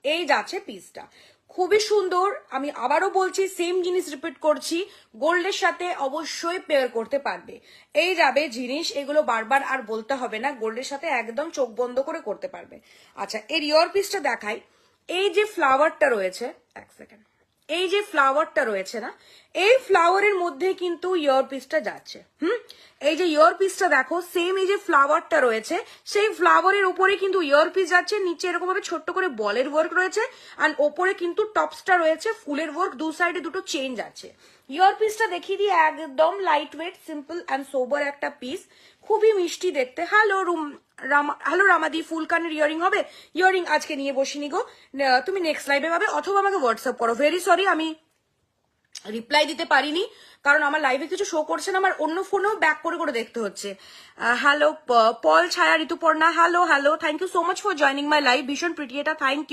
এই যাচ্ছে পিসটা, খুবই সুন্দর। আমি আবারও বলছি, সেম জিনিস রিপিট করছি, গোল্ডের সাথে অবশ্যই পেয়ার করতে পারবে। এই যাবে জিনিস, এগুলো বারবার আর বলতে হবে না, গোল্ডের সাথে একদম চোখ বন্ধ করে করতে পারবে। আচ্ছা, এর ইয়ার পিসটা দেখাই। এই যে ফ্লাওয়ারটা রয়েছে, এক সেকেন্ড, এই যে ফ্লাওয়ারটা রয়েছে না, এই ফ্লাওয়ারের মধ্যে কিন্তু ইয়ার পিসটা যাচ্ছে। এই যে ইয়ার পিসটা দেখো, সেম এই যে ফ্লাওয়ারটা রয়েছে, সেই ফ্লাওয়ারের উপরে কিন্তু ইয়ার পিস যাচ্ছে। নিচে এরকম ভাবে ছোট্ট করে বলের ওয়ার্ক রয়েছে, আর ওপরে কিন্তু টপসটা রয়েছে ফুলের ওয়ার্ক, দু সাইডে দুটো চেঞ্জ আছে। ইয়ার পিসটা দেখিয়ে দিই, একদম লাইট ওয়েট, সিম্পল অ্যান্ড সোবার একটা পিস, খুবই মিষ্টি দেখতে। হ্যালো রামাদি, ফুল কানের ইয়ারিং হবে? ইয়ারিং আজকে নিয়ে বসিনি গো, তুমি নেক্সট লাইভে পাবে, অথবা আমাকে হোয়াটসঅ্যাপ করো। ভেরি সরি, আমি রিপ্লাই দিতে পারিনি, কারণ আমার লাইভে কিছু শো করছে না, আমার অন্য ফোনেও ব্যাক করে করে দেখতে হচ্ছে। Hello Paul, Chhaya, Rituparna, hello hello, thank you so much for joining my live, ভীষণ প্রিটি এটা, থ্যাংক ইউ।